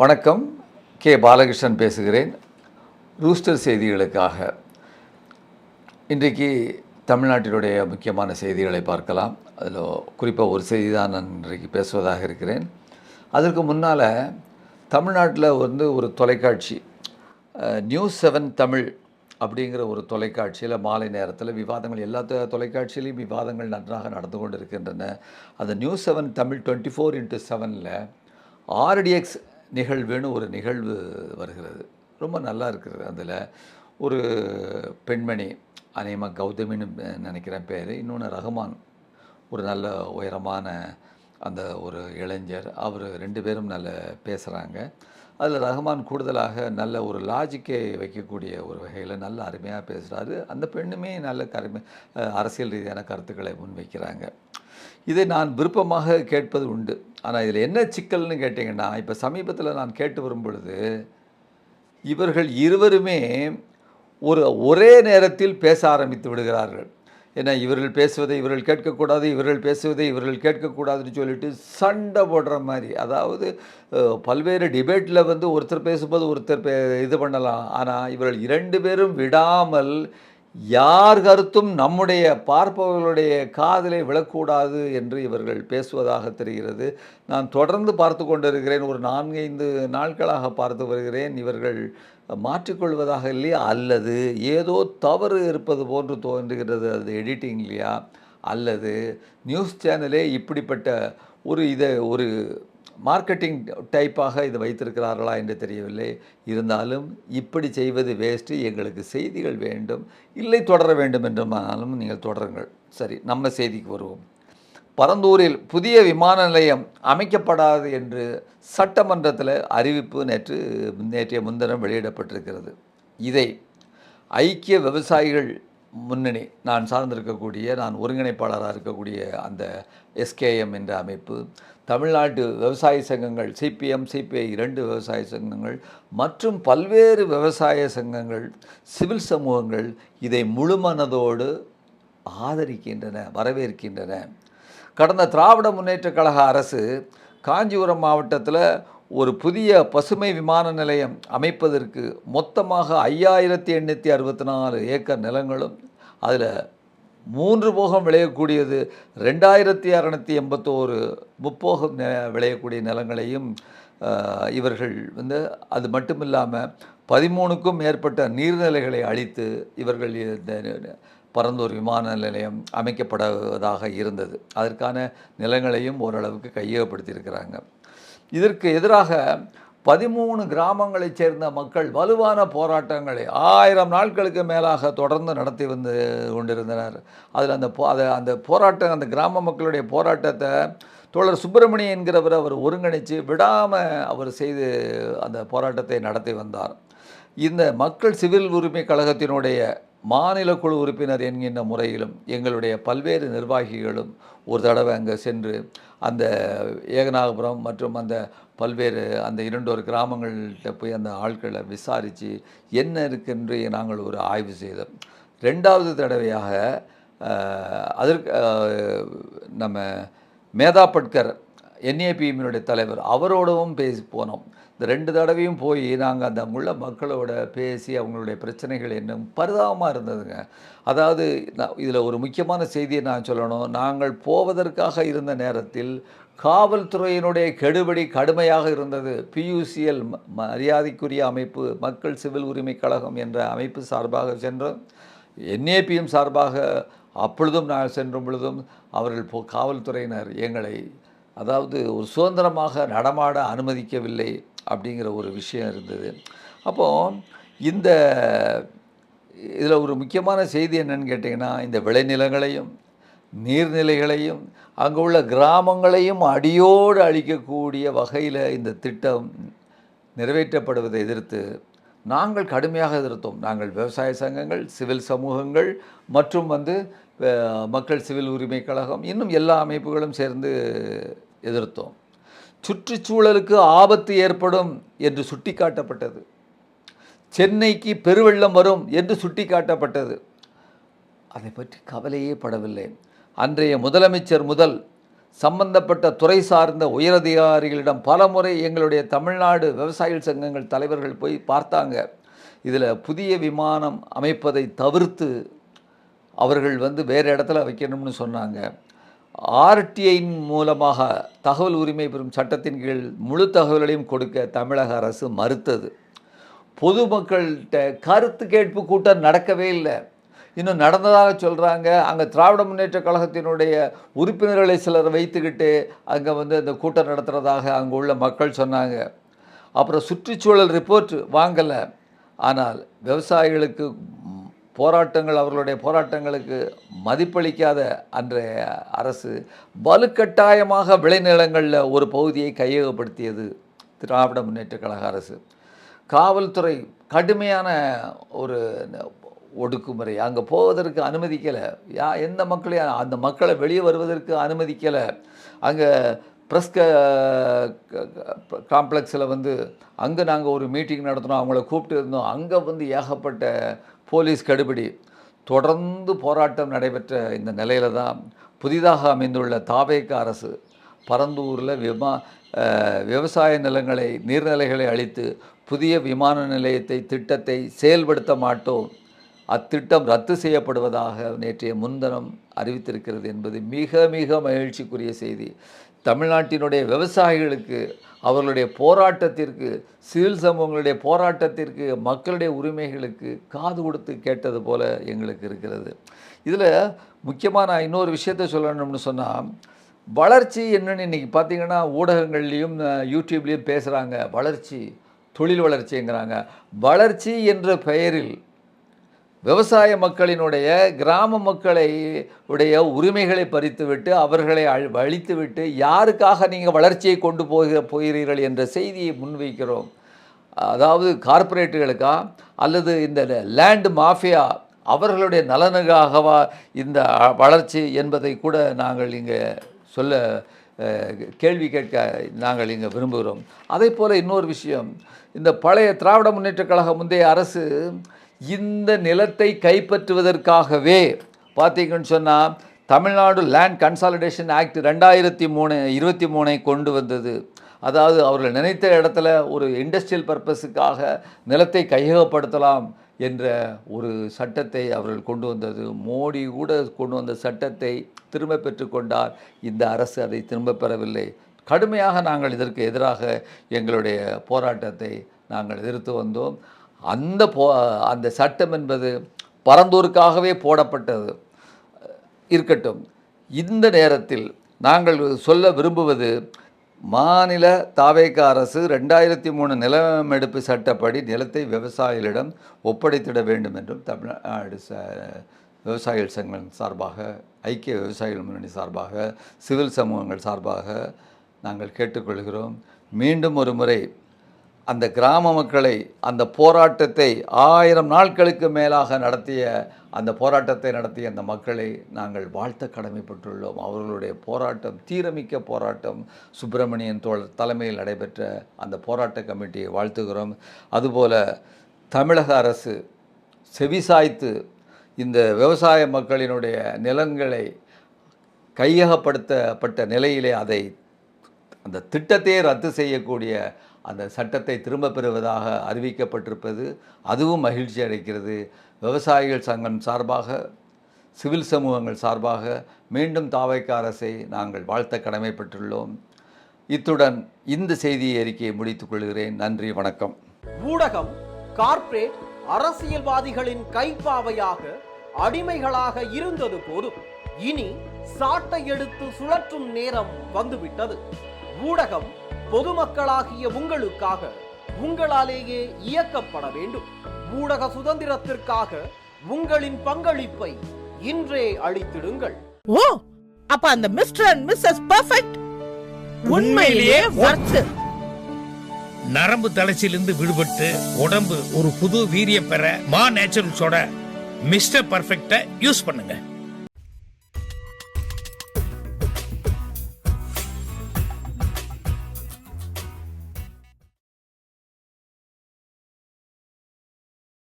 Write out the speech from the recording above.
வணக்கம். கே. பாலகிருஷ்ணன் பேசுகிறேன். ரூஸ்டர் செய்திகளுக்காக. இன்றைக்கு தமிழ்நாட்டினுடைய முக்கியமான செய்திகளை பார்க்கலாம். அதில் குறிப்பாக ஒரு செய்தி தான் நான் இன்றைக்கு பேசுவதாக இருக்கிறேன். அதற்கு முன்னால் தமிழ்நாட்டில் ஒரு தொலைக்காட்சி நியூஸ் 7 தமிழ் அப்படிங்கிற ஒரு தொலைக்காட்சியில் மாலை நேரத்தில் விவாதங்கள், எல்லா தொலைக்காட்சியிலையும் விவாதங்கள் நன்றாக நடந்து கொண்டு இருக்கின்றன. அந்த நியூஸ் 7 தமிழ் 24x7 RDX நிகழ்வுன்னு ஒரு நிகழ்வு வருகிறது. ரொம்ப நல்லா இருக்கிறது. அதில் ஒரு பெண்மணி, அநேகமாக கௌதமின்னு நினைக்கிறேன் பேர், இன்னொன்று ரஹ்மான், ஒரு நல்ல உயரமான அந்த ஒரு இளைஞர், அவர் 2 பேரும் நல்ல பேசுகிறாங்க. அதில் ரஹ்மான் கூடுதலாக நல்ல ஒரு லாஜிக்கை வைக்கக்கூடிய ஒரு வகையில் நல்ல அருமையாக பேசுகிறாரு. அந்த பெண்ணுமே நல்ல அரசியல் ரீதியான கருத்துக்களை முன்வைக்கிறாங்க. இதை நான் விருப்பமாக கேட்பது உண்டு. ஆனால் இதில் என்ன சிக்கல்னு கேட்டிங்கன்னா, இப்போ சமீபத்தில் நான் கேட்டு வரும் பொழுது இவர்கள் இருவருமே ஒரே நேரத்தில் பேச ஆரம்பித்து விடுகிறார்கள். ஏன்னா இவர்கள் பேசுவதை இவர்கள் கேட்கக்கூடாது, இவர்கள் பேசுவதை இவர்கள் கேட்கக்கூடாதுன்னு சொல்லிட்டு சண்டை போடுற மாதிரி. அதாவது பல்வேறு டிபேட்டில் ஒருத்தர் பேசும்போது ஒருத்தர் இது பண்ணலாம். ஆனால் இவர்கள் 2 பேரும் விடாமல் யார் கருத்தும் நம்முடைய பார்ப்பவர்களுடைய காதிலே விழக்கூடாது என்று இவர்கள் பேசுவதாக தெரிகிறது. நான் தொடர்ந்து பார்த்து கொண்டிருக்கிறேன். ஒரு 4-5 நாட்களாக பார்த்து வருகிறேன். இவர்கள் மாற்றிக்கொள்வதாக இல்லையா, அல்லது ஏதோ தவறு இருப்பது போன்று தோன்றுகிறது. அது எடிட்டிங் இல்லையா, அல்லது நியூஸ் சேனலே இப்படிப்பட்ட ஒரு மார்க்கெட்டிங் டைப்பாக இதை வைத்திருக்கிறார்களா என்று தெரியவில்லை. இருந்தாலும் இப்படி செய்வது வேஸ்ட்டு. எங்களுக்கு செய்திகள் வேண்டும், இல்லை தொடர வேண்டும் என்றாலும் நீங்கள் தொடருங்கள். சரி, நம்ம செய்திக்கு வருவோம். பரந்தூரில் புதிய விமான நிலையம் அமைக்கப்படாது என்று சட்டமன்றத்தில் அறிவிப்பு நேற்றைய முன்தினம் வெளியிடப்பட்டிருக்கிறது. இதை ஐக்கிய விவசாயிகள் முன்னணி, நான் சார்ந்திருக்கக்கூடிய, நான் ஒருங்கிணைப்பாளராக இருக்கக்கூடிய அந்த SKM என்ற அமைப்பு, தமிழ்நாட்டு விவசாய சங்கங்கள், CPM, CPI 2 விவசாய சங்கங்கள் மற்றும் பல்வேறு விவசாய சங்கங்கள், சிவில் சமூகங்கள் இதை முழுமனதோடு ஆதரிக்கின்றன, வரவேற்கின்றன. கடந்த திராவிட முன்னேற்ற கழக அரசு காஞ்சிபுரம் மாவட்டத்தில் ஒரு புதிய பசுமை விமான நிலையம் அமைப்பதற்கு மொத்தமாக 5864 ஏக்கர் நிலங்களும், அதில் 3 போகம் விளையக்கூடியது 2281 முப்போகம் விளையக்கூடிய நிலங்களையும் இவர்கள் அது மட்டும் இல்லாமல் 13க்கும் மேற்பட்ட நீர்நிலைகளை அழித்து இவர்கள் பரந்தூர் விமான நிலையம் அமைக்கப்படுவதாக இருந்தது. அதற்கான நிலங்களையும் ஓரளவுக்கு கையகப்படுத்தியிருக்கிறாங்க. இதற்கு எதிராக 13 கிராமங்களைச் சேர்ந்த மக்கள் வலுவான போராட்டங்களை 1000 நாட்களுக்கு மேலாக தொடர்ந்து நடத்தி கொண்டிருந்தனர். அதில் அந்த போராட்டம், அந்த கிராம மக்களுடைய போராட்டத்தை தோழர் சுப்பிரமணியன் என்கிறவர் அவர் ஒருங்கிணைச்சு விடாமல் அவர் செய்து அந்த போராட்டத்தை நடத்தி வந்தார். இந்த மக்கள் சிவில் உரிமை கழகத்தினுடைய மாநில குழு உறுப்பினர் என்கின்ற முறையிலும் எங்களுடைய பல்வேறு நிர்வாகிகளும் ஒரு தடவை அங்கே சென்று அந்த ஏகநாகபுரம் மற்றும் அந்த பல்வேறு அந்த 2 கிராமங்கள்கிட்ட போய் அந்த ஆட்களை விசாரித்து என்ன இருக்குன்று நாங்கள் ஒரு ஆய்வு செய்தோம். 2வது தடவையாக அதற்கு நம்ம மேதா பட்கர், NAPMனுடைய தலைவர், அவரோடவும் பேசி போனோம். இந்த 2 தடவையும் போய் நாங்கள் அந்த அங்குள்ள மக்களோட பேசி அவங்களுடைய பிரச்சனைகள் என்ன பரிதாபமாக இருந்ததுங்க. அதாவது இதில் ஒரு முக்கியமான செய்தியை நான் சொல்லணும். நாங்கள் போவதற்காக இருந்த நேரத்தில் காவல்துறையினுடைய கெடுபிடி கடுமையாக இருந்தது. PUCL, மரியாதைக்குரிய அமைப்பு, மக்கள் சிவில் உரிமை கழகம் என்ற அமைப்பு சார்பாக சென்றோம். NAPM சார்பாக அப்பொழுதும் நான் சென்ற பொழுதும் அவர்கள் காவல்துறையினர் எங்களை அதாவது ஒரு சுதந்திரமாக நடமாட அனுமதிக்கவில்லை அப்படிங்கிற ஒரு விஷயம் இருந்தது. அப்போது இதில் ஒரு முக்கியமான செய்தி என்னன்னு கேட்டிங்கன்னா, இந்த விளைநிலங்களையும் நீர்நிலைகளையும் அங்கே உள்ள கிராமங்களையும் அடியோடு அழிக்கக்கூடிய வகையில் இந்த திட்டம் நிறைவேற்றப்படுவதை எதிர்த்து நாங்கள் கடுமையாக எதிர்த்தோம். நாங்கள் விவசாய சங்கங்கள், சிவில் சமூகங்கள் மற்றும் மக்கள் சிவில் உரிமை கழகம், இன்னும் எல்லா அமைப்புகளும் சேர்ந்து எதிர்த்தோம். சுற்றுச்சூழலுக்கு ஆபத்து ஏற்படும் என்று சுட்டிக்காட்டப்பட்டது. சென்னைக்கு பெருவெள்ளம் வரும் என்று சுட்டிக்காட்டப்பட்டது. அதை பற்றி கவலையே படவில்லை. அன்றைய முதலமைச்சர் முதல் சம்பந்தப்பட்ட துறை சார்ந்த உயரதிகாரிகளிடம் பலமுறை எங்களுடைய தமிழ்நாடு விவசாயிகள் சங்கங்கள் தலைவர்கள் போய் பார்த்தாங்க. இதில் புதிய விமானம் அமைப்பதை தவிர்த்து அவர்கள் வேறு இடத்துல வைக்கணும்னு சொன்னாங்க. ஆர்டிஐயின் மூலமாக தகவல் உரிமை பெறும் சட்டத்தின் கீழ் முழு தகவல்களையும் கொடுக்க தமிழக அரசு மறுத்தது. பொதுமக்கள்கிட்ட கருத்து கேட்பு கூட்டம் நடக்கவே இல்லை. இன்னும் நடந்ததாக சொல்கிறாங்க. அங்கே திராவிட முன்னேற்ற கழகத்தினுடைய உறுப்பினர்களை சிலர் வைத்துக்கிட்டு அங்கே அந்த கூட்டம் நடத்துகிறதாக அங்கே உள்ள மக்கள் சொன்னாங்க. அப்புறம் சுற்றுச்சூழல் ரிப்போர்ட் வாங்கலை. ஆனால் விவசாயிகளுக்கு போராட்டங்கள், அவர்களுடைய போராட்டங்களுக்கு மதிப்பளிக்காத அன்றைய அரசு வலுக்கட்டாயமாக விளைநிலங்களில் ஒரு பகுதியை கையகப்படுத்தியது திராவிட முன்னேற்ற கழக அரசு. காவல்துறை கடுமையான ஒரு ஒடுக்குமுறை, அங்கே போவதற்கு அனுமதிக்கலை. எந்த மக்களையும் அந்த மக்களை வெளியே வருவதற்கு அனுமதிக்கலை. அங்கே ப்ரெஸ் காம்ப்ளெக்ஸில் அங்கே நாங்கள் ஒரு மீட்டிங் நடத்தினோம், அவங்கள கூப்பிட்டு இருந்தோம். அங்கே ஏகப்பட்ட போலீஸ் கடுபிடி. தொடர்ந்து போராட்டம் நடைபெற்ற இந்த நிலையில் தான் புதிதாக அமைந்துள்ள தாவேக அரசு பரந்தூரில் விவசாய நிலங்களை, நீர்நிலைகளை அழித்து புதிய விமான நிலையத்தை திட்டத்தை செயல்படுத்த மாட்டோம், அத்திட்டம் ரத்து செய்யப்படுவதாக நேற்றைய முன்தினம் அறிவித்திருக்கிறது என்பது மிக மிக மகிழ்ச்சிக்குரிய செய்தி. தமிழ்நாட்டினுடைய விவசாயிகளுக்கு, அவர்களுடைய போராட்டத்திற்கு, சிவில் சமூகங்களுடைய போராட்டத்திற்கு, மக்களுடைய உரிமைகளுக்கு காது கொடுத்து கேட்டது போல எங்களுக்கு இருக்கிறது. இதில் முக்கியமாக நான் இன்னொரு விஷயத்தை சொல்லணும்னு சொன்னால், வளர்ச்சி என்னன்னு இன்றைக்கி பார்த்திங்கன்னா ஊடகங்கள்லேயும் யூடியூப்லேயும் பேசுகிறாங்க. வளர்ச்சி, தொழில் வளர்ச்சிங்கிறாங்க. வளர்ச்சி என்ற பெயரில் விவசாய மக்களினுடைய, கிராம மக்களை உடைய உரிமைகளை பறித்துவிட்டு, அவர்களை அழித்துவிட்டு, யாருக்காக நீங்கள் வளர்ச்சியை கொண்டு போகிறீர்கள் என்ற செய்தியை முன்வைக்கிறோம். அதாவது கார்ப்பரேட்டுகளுக்கா அல்லது இந்த லேண்ட் மாஃபியா அவர்களுடைய நலனுக்காகவா இந்த வளர்ச்சி என்பதை கூட நாங்கள் இங்கே சொல்ல, கேள்வி கேட்க நாங்கள் இங்கே விரும்புகிறோம். அதே போல் இன்னொரு விஷயம், இந்த பழைய திராவிட முன்னேற்ற கழக முந்தைய அரசு இந்த நிலத்தை கைப்பற்றுவதற்காகவே பார்த்தீங்கன்னு சொன்னால் தமிழ்நாடு லேண்ட் கன்சாலிடேஷன் ஆக்ட் 2023 கொண்டு வந்தது. அதாவது அவர்கள் நினைத்த இடத்துல ஒரு இண்டஸ்ட்ரியல் பர்பஸுக்காக நிலத்தை கையகப்படுத்தலாம் என்ற ஒரு சட்டத்தை அவர்கள் கொண்டு வந்தது. மோடி கூட கொண்டு வந்த சட்டத்தை திரும்ப பெற்றுக்கொண்டார். இந்த அரசு அதை திரும்ப பெறவில்லை. கடுமையாக நாங்கள் இதற்கு எதிராக எங்களுடைய போராட்டத்தை நாங்கள் எதிர்த்து வந்தோம். அந்த சட்டம் என்பது பரந்தூருக்காகவே போடப்பட்டது இருக்கட்டும். இந்த நேரத்தில் நாங்கள் சொல்ல விரும்புவது, மாநில தாவேக அரசு 2003 நிலமெடுப்பு சட்டப்படி நிலத்தை விவசாயிகளிடம் ஒப்படைத்திட வேண்டும் என்றும் தமிழ்நாடு விவசாயிகள் சங்கம் சார்பாக, ஐக்கிய விவசாயிகள் முன்னணி சார்பாக, சிவில் சமூகங்கள் சார்பாக நாங்கள் கேட்டுக்கொள்கிறோம். மீண்டும் ஒரு முறை அந்த கிராம மக்களை, அந்த போராட்டத்தை 1000 நாட்களுக்கு மேலாக நடத்திய அந்த போராட்டத்தை நடத்திய அந்த மக்களை நாங்கள் வாழ்த்த கடமைப்பட்டுள்ளோம். அவர்களுடைய போராட்டம் தீரமிக்க போராட்டம். சுப்பிரமணியன் தோழர் தலைமையில் நடைபெற்ற அந்த போராட்ட கமிட்டியை வாழ்த்துகிறோம். அதுபோல் தமிழக அரசு செவிசாய்த்து இந்த விவசாய மக்களினுடைய நிலங்களை கையகப்படுத்தப்பட்ட நிலையிலே அந்த திட்டத்தையே ரத்து செய்யக்கூடிய அந்த சட்டத்தை திரும்ப பெறுவதாக அறிவிக்கப்பட்டிருப்பது அதுவும் மகிழ்ச்சி அளிக்கிறது. விவசாயிகள் சங்கம் சார்பாக, சிவில் சமூகங்கள் சார்பாக மீண்டும் தாவேக அரசை நாங்கள் வாழ்த்த கடமைப்பட்டுள்ளோம். இத்துடன் இந்த செய்தி அறிக்கையை முடித்துக் கொள்கிறேன். நன்றி, வணக்கம். ஊடகம் கார்ப்பரேட் அரசியல்வாதிகளின் கைப்பாவையாக, அடிமைகளாக இருந்தது போதும். இனி சாட்டை எடுத்து சுழற்றும் நேரம் வந்துவிட்டது. ஊடகம் பொதுமக்களாகிய உங்களுக்காக, உங்களாலேயே இயக்கப்பட வேண்டும். ஊடக சுதந்திரத்திற்காக உங்களின் பங்களிப்பை இன்றே அளித்திடுங்கள். ஓ, அப்ப அந்த மிஸ்டர் அண்ட் மிஸ்ஸஸ் பெர்ஃபெக்ட் உண்மையிலேயே வர்த். நரம்பு தளர்ச்சியிலிருந்து விடுபட்டு உடம்பு ஒரு புது வீரியம் பெற மா நேச்சுரல்ஸோட மிஸ்டர் பெர்ஃபெக்ட்டை யூஸ் பண்ணுங்க.